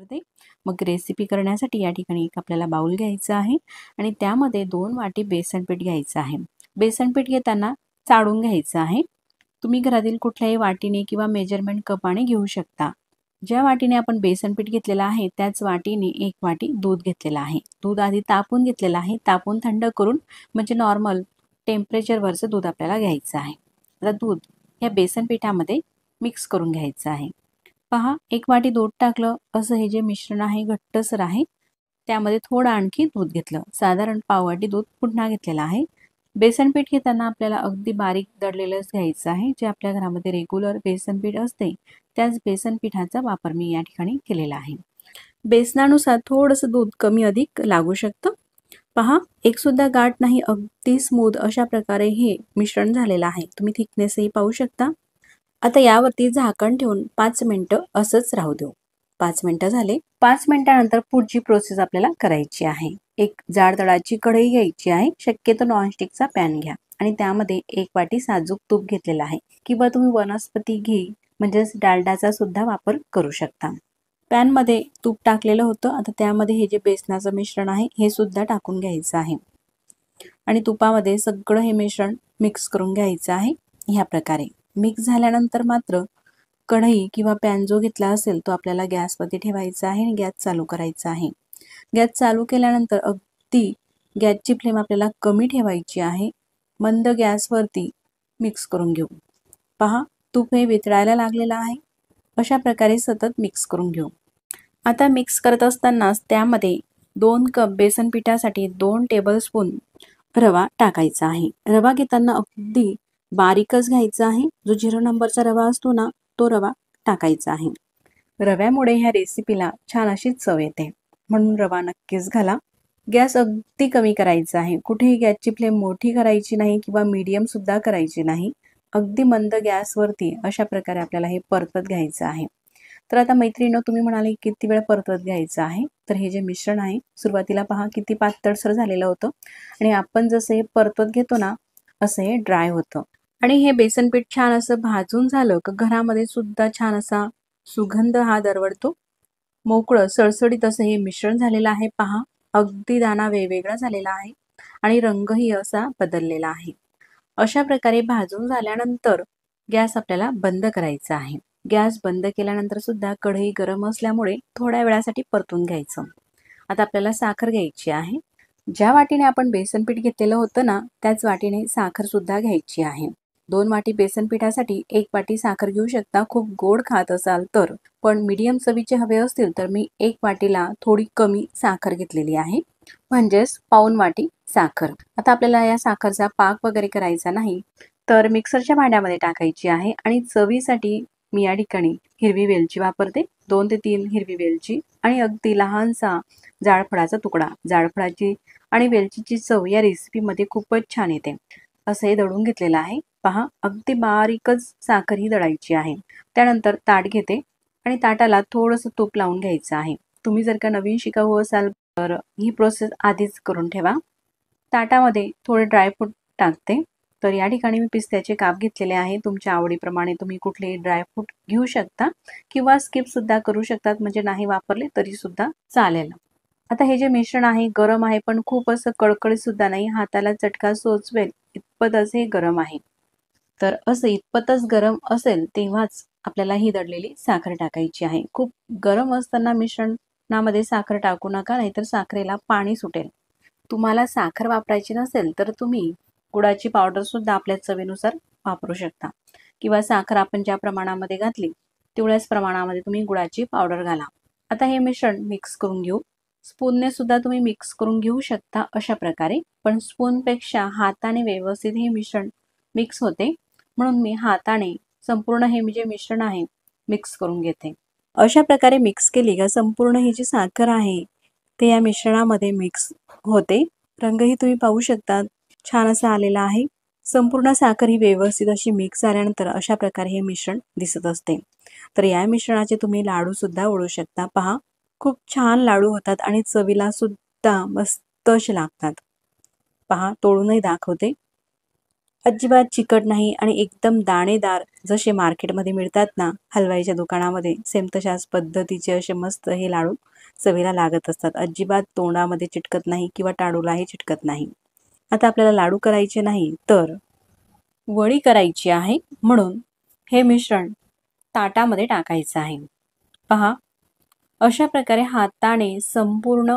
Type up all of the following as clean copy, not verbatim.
वापरते। मग रेसिपी करण्यासाठी या ठिकाणी एक आपल्याला बाउल घ्यायचा आहे आणि त्यामध्ये 2 वाटी बेसन पीठ घ्यायचं आहे। बेसन पीठ घेताना चाळून घ्यायचं आहे। तुम्ही घरातील कुठल्याही वाटीने किंवा मेजरमेंट कपाने घेऊ शकता। ज्या वाटीने आपण बेसन पीठ घेतलेलं आहे त्याच वाटीने 1 वाटी दूध घेतलेलं आहे। दूध आधी तापून घेतलेलं आहे, तापून थंड करून म्हणजे नॉर्मल टेम्परेचरवरचं दूध आपल्याला घ्यायचं आहे। आता दूध या बेसन पिठामध्ये मिक्स करून घ्यायचं आहे। पहा 1 वाटी दूध टाकलं, असं हे जे मिश्रण आहे घट्टसर आहे। त्यामध्ये थोडं आणखी दूध घेतलं, साधारण पाव वाटी दूध पुन्हा घेतलेलं आहे। बेसन पीठ घेताना आपल्याला अगदी बारीक दळलेलंच घ्यायचं आहे। जे आपल्या घरामध्ये रेग्युलर बेसन पीठ असते त्याच बेसन पिठाचा वापर मी या ठिकाणी केलेला आहे। बेसनानुसार थोडंसं दूध कमी अधिक लागू शकतं। पहा एक सुद्धा गाठ नाही, अगदी स्मूथ अशा प्रकारे हे मिश्रण झालेलं आहे। तुम्ही थिकनेसही पाहू शकता। आता यावरती झाकण ठेवून 5 मिनिटं असंच राहू देऊ। 5 मिनिटं झाले। 5 मिनिटानंतर पुढची प्रोसेस आपल्याला करायची आहे। एक जाड तळाची कढई घ्यायची आहे, शक्यतो नॉनस्टिकचा पॅन घ्या आणि त्यामध्ये 1 वाटी साजूक तूप घेतलेलं आहे किंवा तुम्ही वनस्पती घी म्हणजेच डालडाचा सुद्धा वापर करू शकता। पॅन मध्ये तूप टाकलेलं होतं, आता त्यामध्ये हे जे बेसनाचं मिश्रण आहे हे सुद्धा टाकून घ्यायचं आहे आणि तुपामध्ये सगळं हे मिश्रण मिक्स करून घ्यायचं आहे। ह्या प्रकारे मिक्स झाल्यानंतर मात्र कढई किंवा पॅन जो घेतला असेल तो आपल्याला गॅसवरती ठेवायचा आहे आणि गॅस चालू करायचा आहे। गॅस चालू केल्यानंतर अगदी गॅसची फ्लेम आपल्याला कमी ठेवायची आहे। मंद गॅसवरती मिक्स करून घेऊ। पहा तूप हे वितळायला लागलेलं आहे, अशा प्रकारे सतत मिक्स करून घेऊ। आता मिक्स करत असतानाच त्यामध्ये 2 कप बेसन पिठासाठी 2 टेबलस्पून रवा टाकायचा आहे। रवा घेताना अगदी बारीकच घ्यायचा आहे। जो 0 नंबरचा रवा असतो ना तो रवा टाकायचा आहे। रव्यामुळे ह्या रेसिपीला छान अशी चव येते, म्हणून रवा नक्कीच घाला। गॅस अगदी कमी करायचा आहे, कुठेही गॅसची फ्लेम मोठी करायची नाही किंवा मीडियम सुद्धा करायची नाही। अगदी मंद गॅसवरती अशा प्रकारे आपल्याला हे परतत घ्यायचं आहे। तर आता मैत्रिणींनो, तुम्ही म्हणाले किती वेळ परतत घ्यायचं आहे, तर हे जे मिश्रण आहे सुरुवातीला पहा किती पातळसर झालेलं होतं आणि आपण जसे हे परतत घेतो ना असं हे ड्राय होतं आणि हे बेसन पीठ छान असं भाजून झालं की घरामध्ये सुद्धा छान असा सुगंध हा दरवळतो। मोकळं सळसळीत असं हे मिश्रण झालेलं आहे। पहा अगदी दाणा वेगवेगळा झालेला आहे आणि रंगही असा बदललेला आहे। अशा प्रकारे भाजून झाल्यानंतर गॅस आपल्याला बंद करायचा आहे। गॅस बंद केल्यानंतर सुद्धा कढई गरम असल्यामुळे थोड्या वेळासाठी परतून घ्यायचं। आता आपल्याला साखर घ्यायची आहे। ज्या वाटीने आपण बेसन पीठ घेतलेलं होतं ना त्याच वाटीने साखर सुद्धा घ्यायची आहे। 2 वाटी बेसन पिठासाठी 1 वाटी साखर घेऊ शकता खूप गोड खात असाल तर, पण मीडियम चवीचे हवे असतील तर मी 1 वाटीला थोडी कमी साखर घेतलेली आहे, म्हणजेच पाऊण वाटी साखर। आता आपल्याला या साखरचा पाक वगैरे करायचा नाही, तर मिक्सरच्या भांड्यामध्ये टाकायची आहे आणि चवीसाठी मी या ठिकाणी हिरवी वेलची वापरते। 2 ते 3 हिरवी वेलची आणि अगदी लहानसा जायफळाचा तुकडा। जायफळाची आणि वेलचीची चव या रेसिपीमध्ये खूपच छान येते। असं हे दळून घेतलेलं आहे। पहा अगदी बारीकच साखर ही दळायची आहे। त्यानंतर ताट घेते आणि ताटाला थोडंसं तूप लावून घ्यायचं आहे। तुम्ही जर का नवीन शिकाऊ असाल तर ही प्रोसेस आधीच करून ठेवा। ताटामध्ये थोडे ड्रायफ्रूट टाकते, तर या ठिकाणी मी पिस्त्याचे काप घेतलेले आहे। तुमच्या आवडीप्रमाणे तुम्ही कुठलेही ड्रायफ्रूट घेऊ शकता किंवा स्किप सुद्धा करू शकतात, म्हणजे नाही वापरले तरी सुद्धा चालेल। आता हे जे मिश्रण आहे गरम आहे, पण खूप असं कडकडीत सुद्धा नाही, हाताला चटका सोचवेल इतपतच हे गरम आहे। तर असं इतपतच गरम असेल तेव्हाच आपल्याला ही दळलेली साखर टाकायची आहे। खूप गरम असताना मिश्रणामध्ये साखर टाकू नका, नाहीतर साखरेला पाणी सुटेल। तुम्हाला साखर वापरायची नसेल तर तुम्ही गुळाची पावडर सुद्धा आपल्या चवीनुसार वापरू शकता किंवा साखर आपण ज्या प्रमाणामध्ये घातली तेवढ्याच प्रमाणामध्ये तुम्ही गुळाची पावडर घाला। आता हे मिश्रण मिक्स करून घेऊ। स्पूनने सुद्धा तुम्ही मिक्स करून घेऊ शकता अशा प्रकारे, पण स्पूनपेक्षा हाताने व्यवस्थित हे मिश्रण मिक्स होते, म्हणून मी हाताने संपूर्ण हे जे मिश्रण आहे मिक्स करून घेते। अशा प्रकारे मिक्स केली का संपूर्ण ही जी साखर आहे ते या मिश्रणामध्ये मिक्स होते। रंगही तुम्ही पाहू शकता छान असा आलेला आहे। संपूर्ण साखर ही व्यवस्थित अशी मिक्स झाल्यानंतर अशा प्रकारे हे मिश्रण दिसत असते। तर या मिश्रणाचे तुम्ही लाडू सुद्धा वळू शकता। पहा खूप छान लाडू होतात आणि चवीला सुद्धा मस्त असे लागतात। पहा तोडूनही दाखवते। अजिबात चिकट नाही आणि एकदम दाणेदार जसे मार्केटमध्ये मिळतात ना हलवाईच्या दुकानामध्ये, सेम तशाच पद्धतीचे असे मस्त हे लाडू चवीला लागत असतात. अजिबात तोंडामध्ये चिटकत नाही किंवा टाळूलाही चिटकत नाही. आता आपल्याला लाडू करायचे नाही तर वडी करायची आहे, म्हणून हे मिश्रण ताटामध्ये टाकायचं आहे. पहा, अशा प्रकारे हाताने संपूर्ण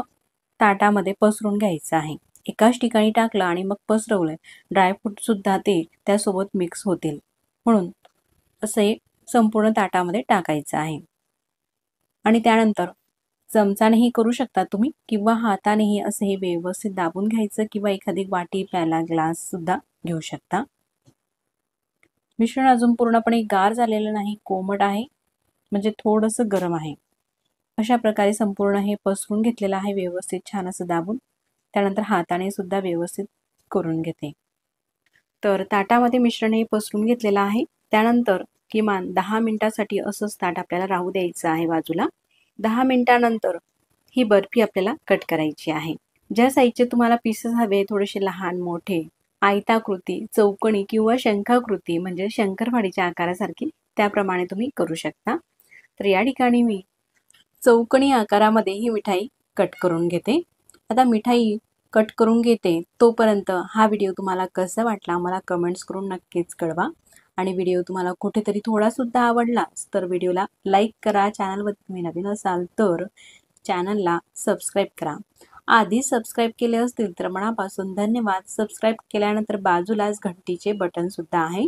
ताटामध्ये पसरून घ्यायचं आहे. एकाच ठिकाणी टाकलं आणि मग पसरवलं, ड्रायफ्रूट सुद्धा ते त्यासोबत मिक्स होतील, म्हणून असे संपूर्ण ताटामध्ये टाकायचं आहे. आणि त्यानंतर चमचानेही करू शकता तुम्ही किंवा हातानेही असे हे व्यवस्थित दाबून घ्यायचं किंवा एखादी वाटी, प्याला, ग्लास सुद्धा घेऊ शकता. मिश्रण अजून पूर्णपणे गार झालेलं नाही, कोमट आहे, म्हणजे थोडंसं गरम आहे. अशा प्रकारे संपूर्ण हे पसरून घेतलेलं आहे व्यवस्थित छान असं दाबून. त्यानंतर हाताने सुद्धा व्यवस्थित करून घेते. तर ताटामध्ये मिश्रण हे पसरून घेतलेलं आहे. त्यानंतर किमान 10 मिनिटासाठी असंच ताट आपल्याला राहू द्यायचं आहे बाजूला. 10 मिनिटानंतर ही बर्फी आपल्याला कट करायची आहे. ज्या साईजचे तुम्हाला पीसेस हवे, थोडेसे लहान मोठे, आयताकृती, चौकोनी किंवा शंखाकृती म्हणजे शंकरपाळीच्या आकारासारखी, त्याप्रमाणे तुम्ही करू शकता. तर या ठिकाणी मी चौकोनी आकारामध्ये ही मिठाई कट करून घेते. आता मिठाई कट करून घेते तोपर्यंत हा व्हिडिओ तुम्हाला कसा वाटला मला कमेंट्स करून नक्कीच कळवा. आणि व्हिडिओ तुम्हाला कुठेतरी थोडासुद्धा आवडलाच तर व्हिडिओला लाईक करा. चॅनलवर तुम्ही नवीन असाल तर चॅनलला सबस्क्राईब करा. आधी सबस्क्राईब केले असतील तर मनापासून धन्यवाद. सबस्क्राईब केल्यानंतर बाजूलाच घंटीचे बटन सुद्धा आहे,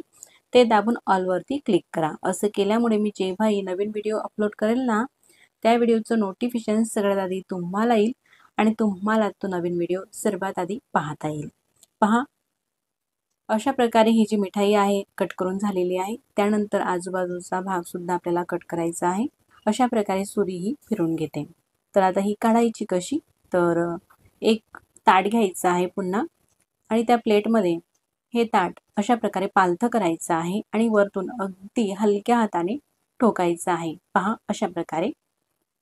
ते दाबून ऑलवरती क्लिक करा. असं केल्यामुळे मी जेव्हाही नवीन व्हिडिओ अपलोड करेल ना, त्या व्हिडिओचं नोटिफिकेशन सगळ्यात आधी तुम्हाला येईल आणि तुम्हाला तो नवीन व्हिडिओ सर्वात आधी पाहता येईल. पहा, अशा प्रकारे ही जी मिठाई आहे कट करून झालेली आहे. त्यानंतर आजूबाजूचा भाग सुद्धा आपल्याला कट करायचा आहे. अशा प्रकारे सुरी ही फिरून घेते. तर आता ही काढायची कशी, तर एक ताट घ्यायचं आहे पुन्हा आणि त्या प्लेटमध्ये हे ताट अशा प्रकारे पालथं करायचं आहे आणि वरतून अगदी हलक्या हाताने ठोकायचं आहे. पहा, अशा प्रकारे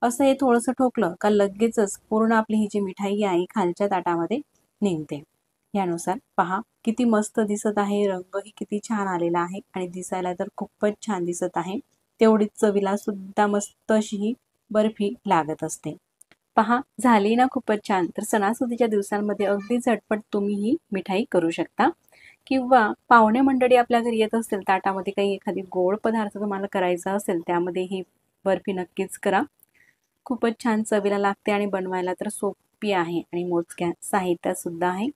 असं हे थोडंसं ठोकलं का लगेचच पूर्ण आपली ही जी मिठाई आहे खालच्या ताटामध्ये निघते. यानुसार पहा किती मस्त दिसत आहे, रंगही किती छान आलेला आहे आणि दिसायला तर खूपच छान दिसत आहे. तेवढीच चवीला सुद्धा मस्त अशी ही बर्फी लागत असते. पहा, झाली ना खूपच छान. तर सणासुदीच्या दिवसांमध्ये अगदी झटपट तुम्ही ही मिठाई करू शकता. किंवा पाहुणे मंडळी आपल्या घरी येत असतील, ताटामध्ये काही एखादी गोड पदार्थ तुम्हाला करायचा असेल, त्यामध्ये ही बर्फी नक्कीच करा. खूपच छान चवीला लागते आणि बनवायला तर सोपी आहे आणि मोजक्या साहित्यात सुद्धा आहे.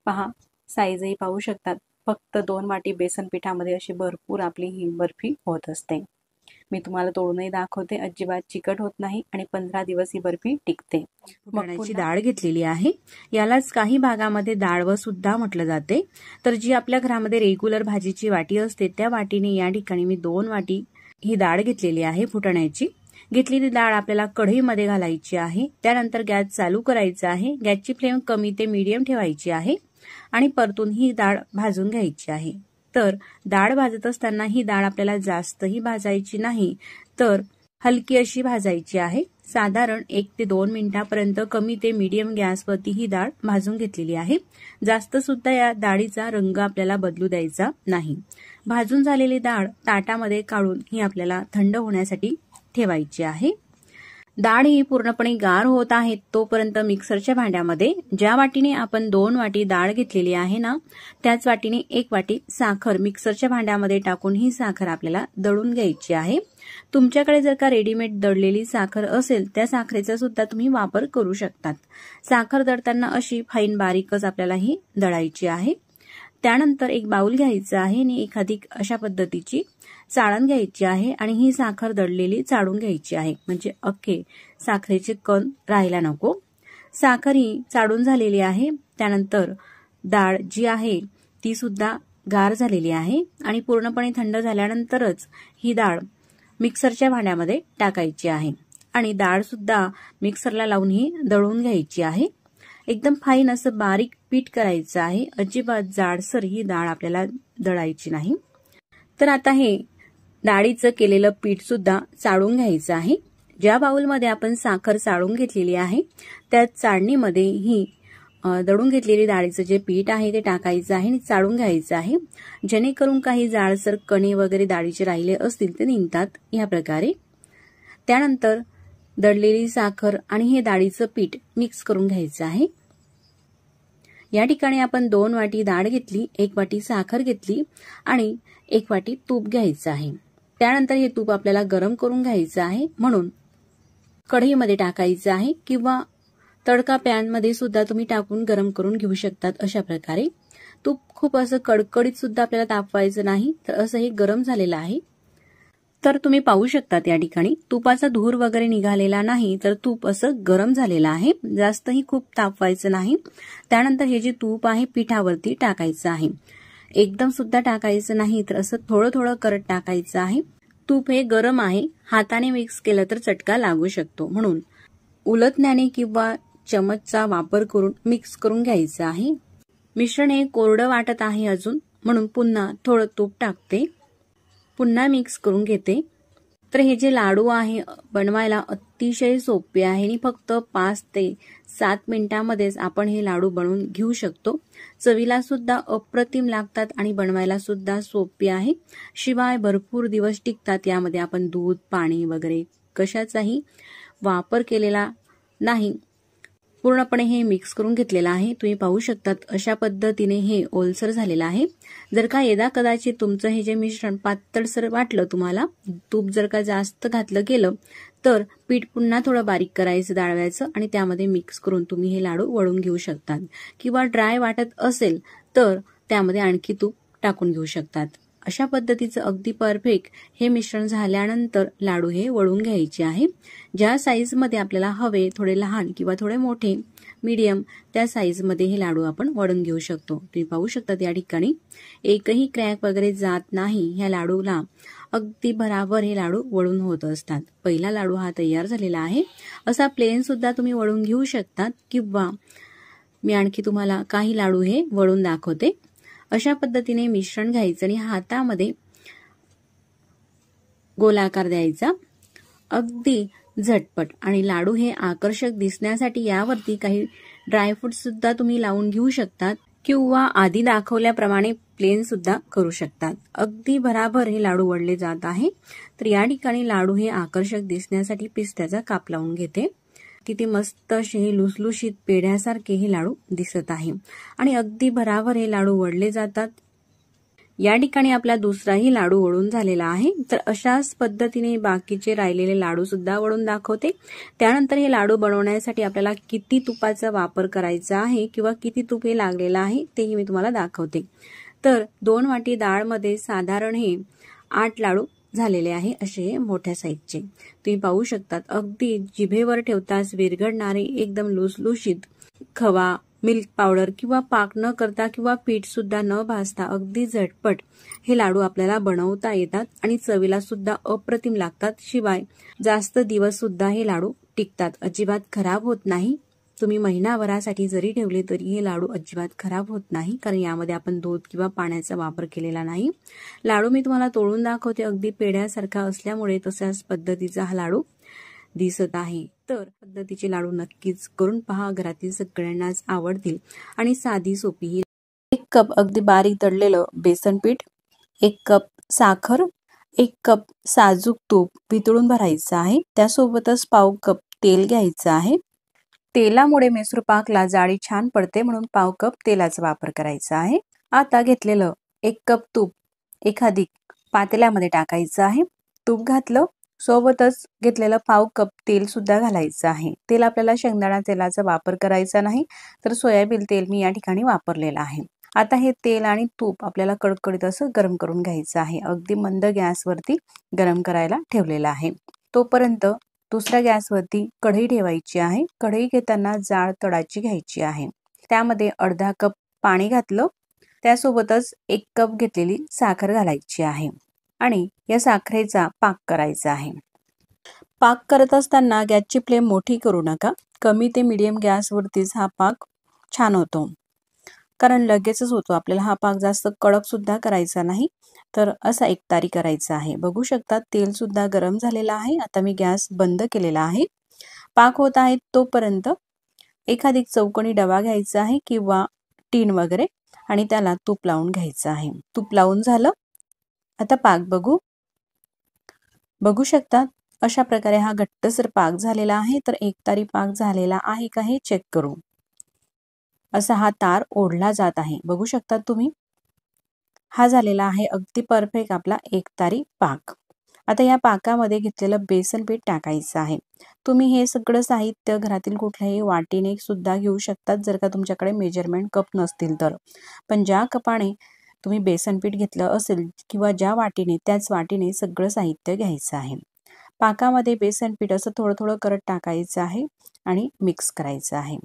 पहा, साईजही पाहू शकतात. फक्त 2 वाटी बेसन पिठामध्ये अशी भरपूर आपली ही बर्फी होत असते. मी तुम्हाला तोडूनही दाखवते, अजिबात चिकट होत नाही आणि 15 दिवस ही बर्फी टिकते. फुटाण्याची डाळ घेतलेली आहे, यालाच काही भागामध्ये डाळव सुद्धा म्हटलं जाते. तर जी आपल्या घरामध्ये रेग्युलर भाजीची वाटी असते त्या वाटीने या ठिकाणी मी 2 वाटी ही डाळ घेतलेली आहे फुटाण्याची. घेतलेली डाळ आपल्याला कढईमध्ये घालायची आहे. त्यानंतर गॅस चालू करायचा आहे. गॅसची फ्लेम कमी ते मीडियम ठेवायची आहे आणि परतून ही डाळ भाजून घ्यायची आहे. तर डाळ भाजत असताना ही डाळ आपल्याला जास्तही भाजायची नाही, तर हलकी अशी भाजायची आहे. साधारण 1 ते 2 मिनिटापर्यंत कमी ते मीडियम गॅसवरती ही डाळ भाजून घेतलेली आहे. जास्त सुद्धा या डाळीचा रंग आपल्याला बदलू द्यायचा नाही. भाजून झालेली डाळ ताटामध्ये काढून ही आपल्याला थंड होण्यासाठी ठेवायची आहे. डाळ ही पूर्णपणे गार होत आहे तोपर्यंत मिक्सरच्या भांड्यामध्ये ज्या वाटीने आपण 2 वाटी डाळ घेतलेली आहे ना, त्याच वाटीने 1 वाटी साखर मिक्सरच्या भांड्यामध्ये टाकून ही साखर आपल्याला दळून घ्यायची आहे. तुमच्याकडे जर का रेडीमेड दळलेली साखर असेल त्या साखरेचा सुद्धा तुम्ही वापर करू शकतात. साखर दळताना अशी फाईन बारीकच आपल्याला ही दळायची आहे. त्यानंतर एक बाउल घ्यायचा आहे आणि एखादी अशा पद्धतीची चाळण घ्यायची आहे आणि ही साखर दळलेली चाळून घ्यायची आहे, म्हणजे अख्खे साखरेचे कण राहायला नको. साखर ही चाळून झालेली आहे. त्यानंतर डाळ जी आहे ती सुद्धा गार झालेली आहे आणि पूर्णपणे थंड झाल्यानंतरच ही डाळ मिक्सरच्या भांड्यामध्ये टाकायची आहे आणि डाळ सुद्धा मिक्सरला लावून ही दळून घ्यायची आहे. एकदम फाईन असं बारीक पीठ करायचं आहे. अजिबात जाडसर ही डाळ आपल्याला दळायची नाही. तर आता हे डाळीचं केलेलं पीठ सुद्धा चाळून घ्यायचं आहे. ज्या बाउलमध्ये आपण साखर चाळून घेतलेली आहे त्या चाळणीमध्ये ही दळून घेतलेली डाळीचं जे पीठ आहे ते टाकायचं आहे आणि चाळून घ्यायचं आहे, जेणेकरून काही जाडसर कणे वगैरे डाळीचे राहिले असतील ते निघतात या प्रकारे। त्यानंतर दळलेली साखर आणि हे डाळीचं पीठ मिक्स करून घ्यायचं आहे। या ठिकाणी आपण 2 वाटी डाळ घेतली, 1 वाटी साखर घेतली आणि 1 वाटी तूप घ्यायचं आहे। त्यानंतर हे तूप आपल्याला गरम करून घ्यायचं आहे, म्हणून कढईमध्ये टाकायचं आहे किंवा तडका पॅन मध्ये सुद्धा तुम्ही टाकून गरम करून घेऊ शकतात। अशा प्रकारे तूप खूप असं कडकडीत सुद्धा आपल्याला तापवायचं नाही, तर असं हे गरम झालेलं आहे। तर तुम्ही पाहू शकतात या ठिकाणी तुपाचा धूर वगैरे निघालेला नाही, तर तूप असं गरम झालेलं आहे, जास्तही खूप तापवायचं नाही। त्यानंतर हे जे तूप आहे पिठावरती टाकायचं आहे, एकदम सुद्धा टाकायचं नाही, तर असं थोडं थोडं करत टाकायचं आहे। तूप हे गरम आहे, हाताने मिक्स केलं तर चटका लागू शकतो, म्हणून उलटण्याने किंवा चमचचा वापर करून मिक्स करून घ्यायचं आहे। मिश्रण हे कोरडं वाटत आहे अजून, म्हणून पुन्हा थोडं तूप टाकते, पुन्हा मिक्स करून घेते। तर हे जे लाडू आहे बनवायला अतिशय सोपे आहे आणि फक्त 5 ते 7 मिनिटांमध्येच आपण हे लाडू बनवून घेऊ शकतो। चवीला सुद्धा अप्रतिम लागतात आणि बनवायला सुद्धा सोपे आहे, शिवाय भरपूर दिवस टिकतात। यामध्ये आपण दूध, पाणी वगैरे कशाचाही वापर केलेला नाही, पूर्णपणे हे मिक्स करून घेतलेलं आहे। तुम्ही पाहू शकतात अशा पद्धतीने हे ओलसर झालेलं आहे। जर का यदा कदाचित तुमचं हे जे मिश्रण पातळसर वाटलं तुम्हाला, तूप जर का जास्त घातलं गेलं, तर पीठ पुन्हा थोडं बारीक करायचं डाळव्याचं आणि त्यामध्ये मिक्स करून तुम्ही हे लाडू वळून घेऊ शकतात, किंवा ड्राय वाटत असेल तर त्यामध्ये आणखी तूप टाकून घेऊ शकतात। अशा पद्धतीचं अगदी परफेक्ट हे मिश्रण झाल्यानंतर लाडू हे वळून घ्यायचे आहे। ज्या साईज मध्ये आपल्याला हवे, थोडे लहान किंवा थोडे मोठे, मीडियम, त्या साईज मध्ये हे लाडू आपण वळून घेऊ शकतो। तुम्ही पाहू शकता या ठिकाणी एकही क्रॅक वगैरे जात नाही ह्या लाडूला, अगदी बराबर हे लाडू वळून होत असतात। पहिला लाडू हा तयार झालेला आहे, असा प्लेन सुद्धा तुम्ही वळून घेऊ शकतात, किंवा मी आणखी तुम्हाला काही लाडू हे वळून दाखवते। अशा पद्धतीने मिश्रण घ्यायचं आणि हातामध्ये गोलाकार द्यायचा, अगदी झटपट। आणि लाडू हे आकर्षक दिसण्यासाठी यावरती काही ड्रायफ्रूट सुद्धा तुम्ही लावून घेऊ शकतात, किंवा आधी दाखवल्याप्रमाणे प्लेन सुद्धा करू शकतात। अगदी बराबर हे लाडू वळले जात आहे। तर या ठिकाणी लाडू हे आकर्षक दिसण्यासाठी पिस्त्याचा काप लावून घेते। किती मस्त असे हे लुसलुशीत पेढ्यासारखे हे लाडू दिसत आहे आणि अगदी बराबर हे लाडू वळले जातात। या ठिकाणी आपला दुसराही लाडू वळून झालेला आहे। तर अशाच पद्धतीने बाकीचे राहिलेले लाडू सुद्धा वळून दाखवते। त्यानंतर हे लाडू बनवण्यासाठी आपल्याला किती तुपाचा वापर करायचा आहे किंवा किती तूप हे लागलेलं आहे तेही मी तुम्हाला दाखवते। तर 2 वाटी डाळ मध्ये साधारण हे 8 लाडू झालेले आहे, असे मोठ्या साईजचे। तुम्ही पाहू शकतात अगदी जिभेवर ठेवताच विरघळणारे एकदम लुसलुशीत खवा, मिल्क पावडर किंवा पाक न करता किंवा पीठ सुद्धा न भाजता अगदी झटपट हे लाडू आपल्याला बनवता येतात आणि चवीला सुद्धा अप्रतिम लागतात। शिवाय जास्त दिवस सुद्धा हे लाडू टिकतात, अजिबात खराब होत नाही। तुम्ही महिनाभरासाठी जरी ठेवले तरी हे लाडू अजिबात खराब होत नाही, कारण यामध्ये आपण दूध किंवा पाण्याचा वापर केलेला नाही। लाडू मी तुम्हाला तोडून दाखवते, अगदी पेढ्यासारखा असल्यामुळे तशाच पद्धतीचा हा लाडू दिसत आहे। तर पद्धतीचे लाडू नक्कीच करून पहा, घरातील सगळ्यांनाच आवडतील आणि साधी सोपी ही। 1 कप अगदी बारीक दळलेलं बेसन पीठ, 1 कप साखर, 1 कप साजूक तूप वितळून भरायचं आहे। त्यासोबतच पाव कप तेल घ्यायचं आहे। तेलामुळे मैसूर पाकला जाळी छान पडते, म्हणून पाव कप तेलाचा वापर करायचा आहे। आता घेतलेलं 1 कप तूप एखादी पातेल्यामध्ये टाकायचं आहे। तूप घातलं, सोबतच घेतलेलं पाव कप तेल सुद्धा घालायचं आहे। तेल आपल्याला शेंगदाणा तेलाचा वापर करायचा नाही, तर सोयाबीन तेल मी या ठिकाणी वापरलेलं आहे। आता हे तेल आणि तूप आपल्याला कडकडीत असं गरम करून घ्यायचं आहे। अगदी मंद गॅसवरती गरम करायला ठेवलेलं आहे। तोपर्यंत दुसऱ्या गॅसवरती कढई ठेवायची आहे। कढई घेताना जाड तडाची घ्यायची आहे। त्यामध्ये अर्धा कप पाणी घातलं, त्यासोबतच 1 कप घेतलेली साखर घालायची आहे आणि या साखरेचा पाक करायचा आहे। पाक करत असताना गॅसची फ्लेम मोठी करू नका, कमी ते मीडियम गॅसवरतीच हा पाक छान होतो, कारण लगेचच होतो। आपल्याला हा पाक जास्त कडक सुद्धा करायचा नाही, तर असा एकतारी करायचा आहे। बघू शकता तेल सुद्धा गरम झालेला आहे। आता मी गॅस बंद केलेला आहे। पाक होत आहे तोपर्यंत एखादी चौकोनी डबा घ्यायचा आहे किंवा टीन वगैरे आणि त्याला तूप लावून घ्यायचं आहे. तूप लावून झालं. आता पाक बघू शकता. अशा प्रकारे हा घट्टसर पाक झालेला आहे. तर एकतारी पाक झालेला आहे का हे चेक करू. असा हा तार ओढला जात आहे. बघू शकता तुम्ही. हा झालेला आहे अगदी परफेक्ट आपला एकतारी पाक. आता या पाकामध्ये घेतलेलं बेसन पीठ टाकायचं आहे. तुम्ही हे सगळं साहित्य घरातील कुठल्याही वाटीने सुद्धा घेऊ शकतात जर का तुमच्याकडे मेजरमेंट कप नसतील तर. पण ज्या कपाने तुम्ही बेसन पीठ घेतलं असेल किंवा ज्या वाटीने त्याच वाटीने सगळं साहित्य घ्यायचं आहे. पाकामध्ये बेसन पीठ असं थोडं थोडं करत टाकायचं आहे आणि मिक्स करायचं आहे.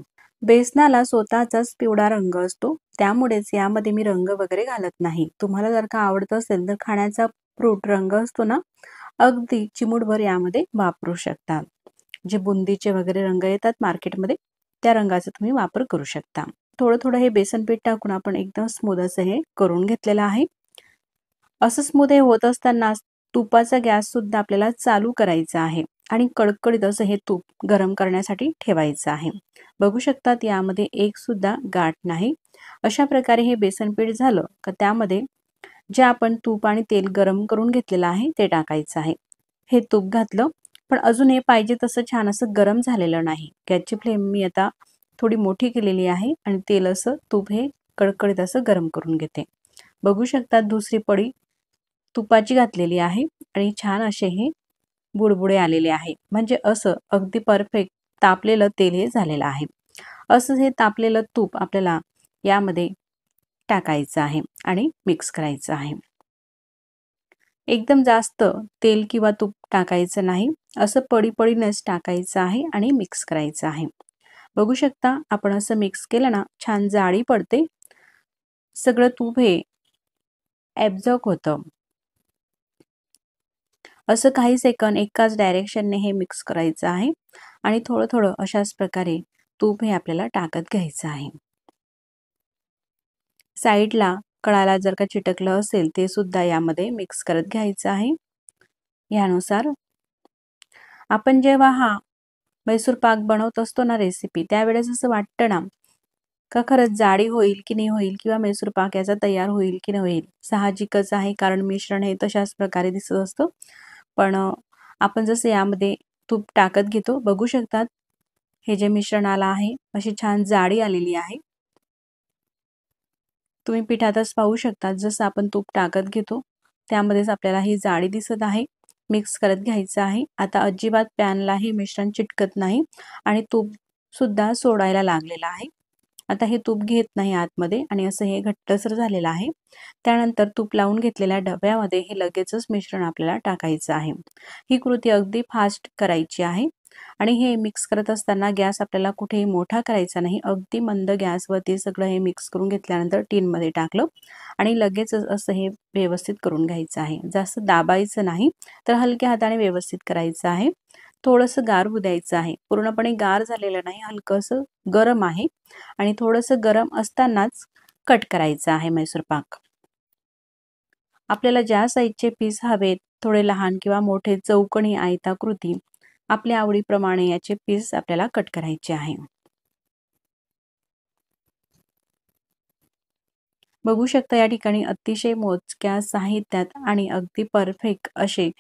बेसनाला स्वतःचाच पिवळा रंग असतो, त्यामुळेच यामध्ये मी रंग वगैरे घालत नाही. तुम्हाला जर का आवडत असेल तर खाण्याचा फ्रूट रंग असतो ना, अगदी चिमूटभर यामध्ये वापरू शकता. जे बुंदीचे वगैरे रंग येतात मार्केटमध्ये त्या रंगाचा तुम्ही वापर करू शकता. थोडं थोडं हे बेसन पीठ टाकून आपण एकदम स्मूथ असं हे करून घेतलेलं आहे. असं स्मूथ हे होत असताना तुपाचा गॅस सुद्धा आपल्याला चालू करायचा आहे आणि कडकडीत असं हे तूप गरम करण्यासाठी ठेवायचं आहे. बघू शकतात यामध्ये एक सुद्धा गाठ नाही. अशा प्रकारे हे बेसन पीठ झालं का त्यामध्ये जे आपण तूप आणि तेल गरम करून घेतलेलं आहे ते टाकायचं आहे. हे तूप घातलं, पण अजून हे पाहिजे तसं छान असं गरम झालेलं नाही. गॅसची फ्लेम मी आता थोडी मोठी केलेली आहे आणि तेल असं तूप हे कडकडीत असं गरम करून घेते. बघू शकता दुसरी पडी तुपाची घातलेली आहे आणि छान असे हे बुडबुडे आलेले आहे. म्हणजे असं अगदी परफेक्ट तापलेलं तेल हे झालेलं आहे. असं हे तापलेलं तूप आपल्याला यामध्ये टाकायचं आहे आणि मिक्स करायचं आहे. एकदम जास्त तेल किंवा तूप टाकायचं नाही. असं पडीपडीनेच टाकायचं आहे आणि मिक्स करायचं आहे. बघू शकता आपण असं मिक्स केलं ना छान जाळी पडते. सगळं तूप हे ॲब्झॉर्ब होतं. असं काही सेकंद एकाच डायरेक्शनने हे मिक्स करायचं आहे आणि थोडं थोडं अशाच प्रकारे तूप हे आपल्याला टाकत घ्यायचं आहे. साईडला कळाला जर का चिटकलं असेल ते सुद्धा यामध्ये मिक्स करत घ्यायचं आहे. यानुसार आपण जेव्हा हा मैसूर पाक बनवत असतो ना रेसिपी, त्यावेळेस असं वाटतं ना का खरंच जाडी होईल की नाही होईल किंवा मैसूर पाक याचा तयार होईल की नाही होईल. साहजिकच आहे कारण मिश्रण हे तशाच प्रकारे दिसत असतं. पण आपण जसं यामध्ये तूप टाकत घेतो बघू शकतात हे जे मिश्रण आलं आहे अशी छान जाडी आलेली आहे. तुम्ही पिठातच पाहू शकता जसं आपण तूप टाकत घेतो त्यामध्येच आपल्याला ही जाडी दिसत आहे. मिक्स करत घ्यायचं आहे. आता अजिबात पॅनला हे मिश्रण चिटकत नाही आणि तूप सुद्धा सोडायला लागलेलं आहे. आता हे तूप घेत नाही आतमध्ये आणि असं हे घट्टसर झालेलं आहे. त्यानंतर तूप लावून घेतलेल्या डब्यामध्ये हे लगेचच मिश्रण आपल्याला टाकायचं आहे. ही कृती अगदी फास्ट करायची आहे आणि हे मिक्स करत असताना गॅस आपल्याला कुठेही मोठा करायचा नाही. अगदी मंद गॅसवरती सगळं हे मिक्स करून घेतल्यानंतर टीनमध्ये टाकलं आणि लगेचच असं हे व्यवस्थित करून घ्यायचं आहे. जास्त दाबायचं नाही तर हलक्या हाताने व्यवस्थित करायचं आहे. थोडंसं गार होऊ द्यायचं आहे. पूर्णपणे गार झालेलं नाही, हलकंसं गरम आहे आणि थोडंसं गरम असतानाच कट करायचं आहे मैसूर पाक. आपल्याला ज्या साईजचे पीस हवेत, थोडे लहान किंवा मोठे, चौकोनी, आयताकृती, आपल्या आवडीप्रमाणे याचे पीस आपल्याला कट करायचे आहे. बघू शकता या ठिकाणी अतिशय मोजक्या साहित्यात आणि अगदी परफेक्ट असे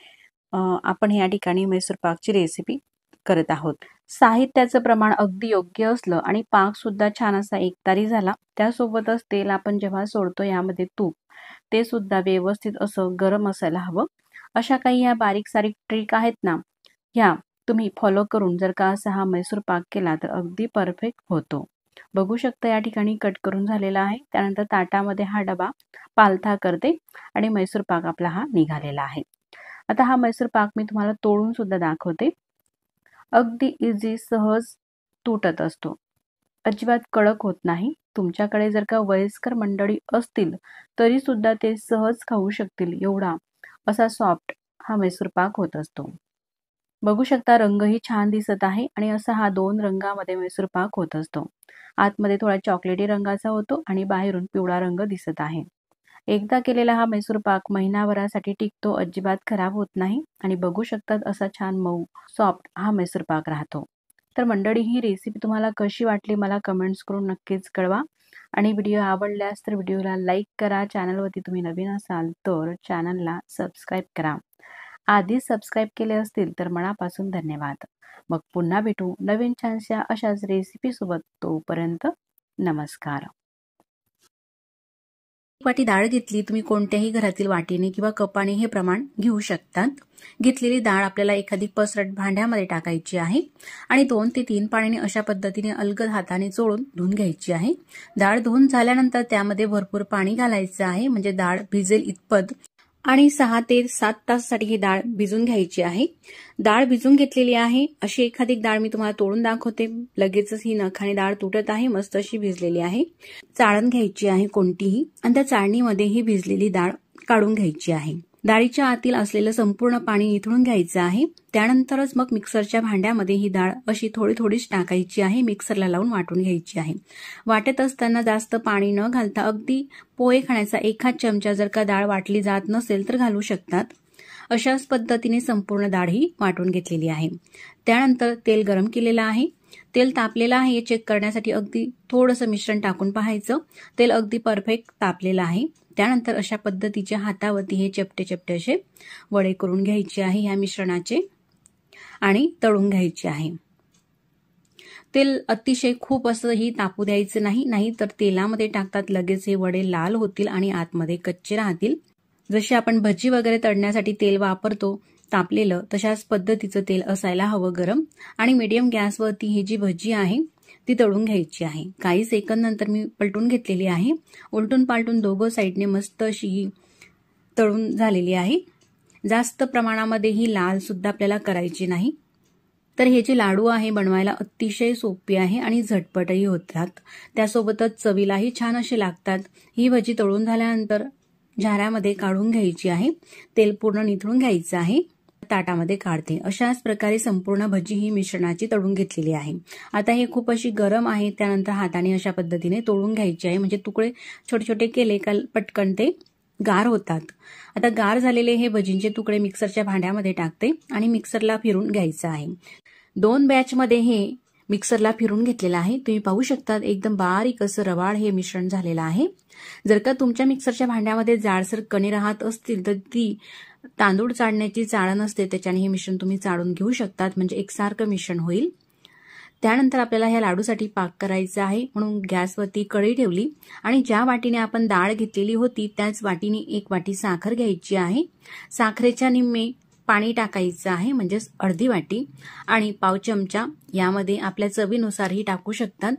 आपण या ठिकाणी मैसूर पाकची रेसिपी करत आहोत. साहित्याचं प्रमाण अगदी योग्य असलं आणि पाक सुद्धा छान असा एकतारी झाला. त्यासोबतच तेल आपण जेव्हा सोडतो यामध्ये तूप, ते सुद्धा व्यवस्थित असं गरम असायला हवं. अशा काही ह्या बारीक सारीक ट्रिक आहेत ना, ह्या तुम्ही फॉलो करून जर का असा हा मैसूर पाक केला तर अगदी परफेक्ट होतो. बघू शकता या ठिकाणी कट करून झालेला आहे. त्यानंतर ताटामध्ये हा डबा पालथा करते आणि मैसूर पाक आपला हा निघालेला आहे. आता हा मैसूर पाक मी तुम्हाला तोडून सुद्धा दाखवते. अगदी इझी, सहज तुटत असतो. अजिबात कडक होत नाही. तुमच्याकडे जर का वयस्कर मंडळी असतील तरी सुद्धा ते सहज खाऊ शकतील एवढा असा सॉफ्ट हा मैसूर पाक होत असतो. बघू शकता रंगही छान दिसत आहे आणि असा हा 2 रंगामध्ये मैसूर पाक होत असतो. आतमध्ये थोडा चॉकलेटी रंगाचा होतो आणि बाहेरून पिवळा रंग दिसत आहे. एकदा केलेला हा मैसूर पाक महिनाभरासाठी टिकतो, अजिबात खराब होत नाही आणि बघू शकतात असा छान मऊ सॉफ्ट हा मैसूर पाक राहतो. तर मंडळी, ही रेसिपी तुम्हाला कशी वाटली मला कमेंट्स करून नक्कीच कळवा आणि व्हिडिओ आवडल्यास तर व्हिडिओला लाईक करा. चॅनलवरती तुम्ही नवीन असाल तर चॅनलला सबस्क्राईब करा. आधीच सबस्क्राईब केले असतील तर मनापासून धन्यवाद. मग पुन्हा भेटू नवीन छानशा अशाच रेसिपी सोबत. तोपर्यंत नमस्कार. एक वाटी डाळ घेतली. तुम्ही कोणत्याही घरातील वाटीने किंवा कपाने हे प्रमाण घेऊ शकतात. घेतलेली डाळ आपल्याला एखादी पसरट भांड्यामध्ये टाकायची आहे आणि 2 ते 3 पाण्याने अशा पद्धतीने अलगद हाताने चोळून धुवून घ्यायची आहे. डाळ धुवून झाल्यानंतर त्यामध्ये भरपूर पाणी घालायचं आहे, म्हणजे डाळ भिजेल इतपत, आणि 6 ते 7 तासासाठी ही डाळ भिजून घ्यायची आहे. डाळ भिजून घेतलेली आहे. अशी एखादी डाळ मी तुम्हाला तोडून दाखवते. लगेचच ही नखाने डाळ तुटत आहे, मस्त अशी भिजलेली आहे. चाळण घ्यायची आहे कोणतीही, आणि त्या चाळणीमध्ये ही भिजलेली डाळ काढून घ्यायची आहे. डाळीच्या आतील असलेलं संपूर्ण पाणी निथळून घ्यायचं आहे. त्यानंतरच मग मिक्सरच्या भांड्यामध्ये ही डाळ अशी थोडी थोडीच टाकायची आहे. मिक्सरला लावून वाटून घ्यायची आहे. वाटत असताना जास्त पाणी न घालता अगदी पोहे खाण्याचा एखाद चमचा जर का डाळ वाटली जात नसेल तर घालू शकतात. अशाच पद्धतीने संपूर्ण डाळ ही वाटून घेतलेली आहे. त्यानंतर तेल गरम केलेलं आहे. तेल तापलेलं आहे हे चेक करण्यासाठी अगदी थोडंसं मिश्रण टाकून पाहायचं. तेल अगदी परफेक्ट तापलेलं आहे. त्यानंतर अशा पद्धतीच्या हातावरती हे चपटे चपटे असे वडे करून घ्यायचे आहे या मिश्रणाचे आणि तळून घ्यायचे आहे. तेल अतिशय खूप असंही तापू द्यायचं नाही, नाहीतर तेलामध्ये टाकतात लगेच हे वडे लाल होतील आणि आतमध्ये कच्चे राहतील. जसे आपण भजी वगैरे तळण्यासाठी तेल वापरतो तापलेलं, तशाच पद्धतीचं तेल असायला हवं गरम. आणि मीडियम गॅसवरती ही जी भजी आहे ती तळून घ्यायची आहे. काही सेकंद नंतर मी पलटून घेतलेली आहे. उलटून पालटून दोघं साईडने मस्त अशी तळून झालेली आहे. जास्त प्रमाणामध्ये ही लाल सुद्धा आपल्याला करायची नाही. तर हे जे लाडू आहे बनवायला अतिशय सोपे आहे आणि झटपटही होतात. त्यासोबतच चवीलाही छान असे लागतात. ही भजी तळून झाल्यानंतर झाऱ्यामध्ये काढून घ्यायची आहे. तेल पूर्ण निथळून घ्यायचं आहे. ताटामध्ये काढते. अशाच प्रकारे संपूर्ण भजी ही मिश्रणाची तळून घेतलेली आहे. आता हे खूप अशी गरम आहे. त्यानंतर हाताने अशा पद्धतीने तोडून घ्यायची आहे, म्हणजे तुकडे छोटे छोटे केले का पटकन ते गार होतात. आता गार झालेले हे भजींचे तुकडे मिक्सरच्या भांड्यामध्ये टाकते आणि मिक्सरला फिरून घ्यायचं आहे. 2 बॅचमध्ये हे मिक्सरला फिरून घेतलेलं आहे. तुम्ही पाहू शकता एकदम बारीक असं रवाळ हे मिश्रण झालेलं आहे. जर का तुमच्या मिक्सरच्या भांड्यामध्ये जाडसर कणी राहत असतील तर ती तांदूळ चाळण्याची चाळण असते, त्याच्याने हे मिश्रण तुम्ही चाळून घेऊ शकतात, म्हणजे एकसारखं मिश्रण होईल. त्यानंतर आपल्याला ह्या लाडूसाठी पाक करायचा आहे, म्हणून गॅसवरती कढई ठेवली आणि ज्या वाटीने आपण डाळ घेतलेली होती त्याच वाटीने 1 वाटी साखर घ्यायची आहे. साखरेच्या निम्मे पाणी टाकायचं आहे, म्हणजेच अर्धी वाटी, आणि पाव चमचा यामध्ये आपल्या चवीनुसारही टाकू शकतात.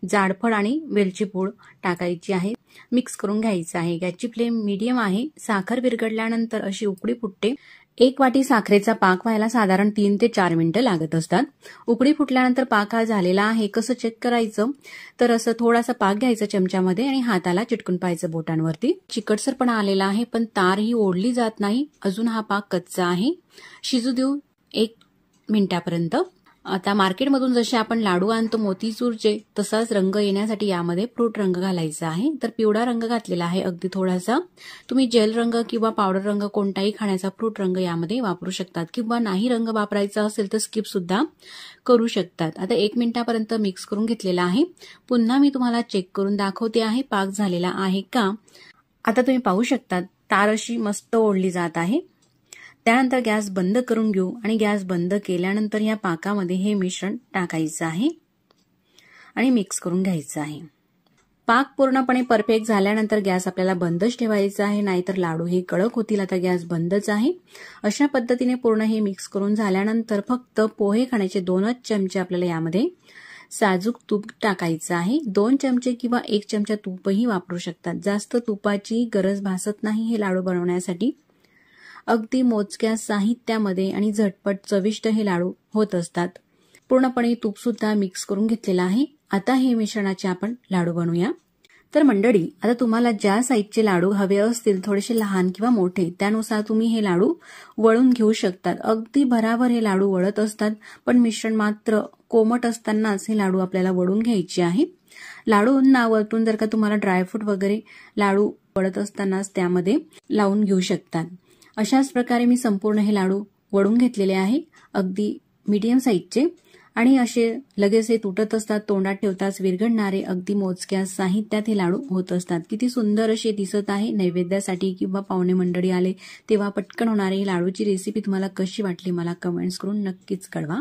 जाडफळ आणि वेलची पूड टाकायची आहे. मिक्स करून घ्यायचं आहे. गॅसची फ्लेम मीडियम आहे. साखर विरघळल्यानंतर अशी उकळी फुटते. 1 वाटी साखरेचा पाक व्हायला साधारण 3 ते 4 मिनिटं लागत असतात. उकळी फुटल्यानंतर पाक हा झालेला आहे कसं चेक करायचं, तर असं थोडासा पाक घ्यायचा चमच्यामध्ये आणि हाताला चिटकून पाहायचं बोटांवरती. चिकटसरपणा आलेला आहे, पण तार ही ओढली जात नाही. अजून हा पाक कच्चा आहे. शिजू देऊ 1 मिनिटापर्यंत. आता मार्केटमधून जसे आपण लाडू आणतो मोतीचूरचे, तसाच रंग येण्यासाठी यामध्ये फ्रूट रंग घालायचा आहे. तर पिवळा रंग घातलेला आहे अगदी थोडासा. तुम्ही जेल रंग किंवा पावडर रंग कोणताही खाण्याचा फ्रूट रंग यामध्ये वापरू शकतात, किंवा नाही रंग वापरायचा असेल तर स्किप सुद्धा करू शकतात. आता 1 मिनिटापर्यंत मिक्स करून घेतलेला आहे. पुन्हा मी तुम्हाला चेक करून दाखवते आहे पाक झालेला आहे का. आता तुम्ही पाहू शकता तार अशी मस्त ओढली जात आहे. त्यानंतर गॅस बंद करून घेऊ आणि गॅस बंद केल्यानंतर या पाकामध्ये हे मिश्रण टाकायचं आहे आणि मिक्स करून घ्यायचं आहे. पाक पूर्णपणे परफेक्ट झाल्यानंतर गॅस आपल्याला बंदच ठेवायचा आहे, नाहीतर लाडू हे कडक होतील. आता गॅस बंदच आहे. अशा पद्धतीने पूर्ण हे मिक्स करून झाल्यानंतर फक्त पोहे खाण्याचे 2च चमचे आपल्याला यामध्ये साजूक तूप टाकायचं आहे. 2 चमचे किंवा 1 चमचा तूपही वापरू शकतात. जास्त तुपाची गरज भासत नाही हे लाडू बनवण्यासाठी. अगदी मोजक्या साहित्यामध्ये आणि झटपट चविष्ट हे लाडू होत असतात. पूर्णपणे तूप सुद्धा मिक्स करून घेतलेलं आहे. आता हे मिश्रणाचे आपण लाडू बनवूया. तर मंडळी, आता तुम्हाला ज्या साईजचे लाडू हवे असतील, थोडेसे लहान किंवा मोठे, त्यानुसार तुम्ही हे लाडू वळून घेऊ शकतात. अगदी भराभर हे लाडू वळत असतात, पण मिश्रण मात्र कोमट असतानाच हे लाडू आपल्याला वळून घ्यायचे आहे. लाडूंना वरतून जर का तुम्हाला ड्रायफ्रूट वगैरे लाडू वळत असतानाच त्यामध्ये लावून घेऊ शकतात. अशाच प्रकारे मी संपूर्ण हे लाडू वळून घेतलेले आहे, अगदी मीडियम साईजचे. आणि असे लगेच हे तुटत असतात, तोंडात ठेवताच विरघळणारे, अगदी मोजक्या साहित्यात हे लाडू होत असतात. किती सुंदर असे दिसत आहे. नैवेद्यासाठी किंवा पाहुणे मंडळी आले तेव्हा पटकन होणारी लाडूची रेसिपी तुम्हाला कशी वाटली मला कमेंट्स करून नक्कीच कळवा.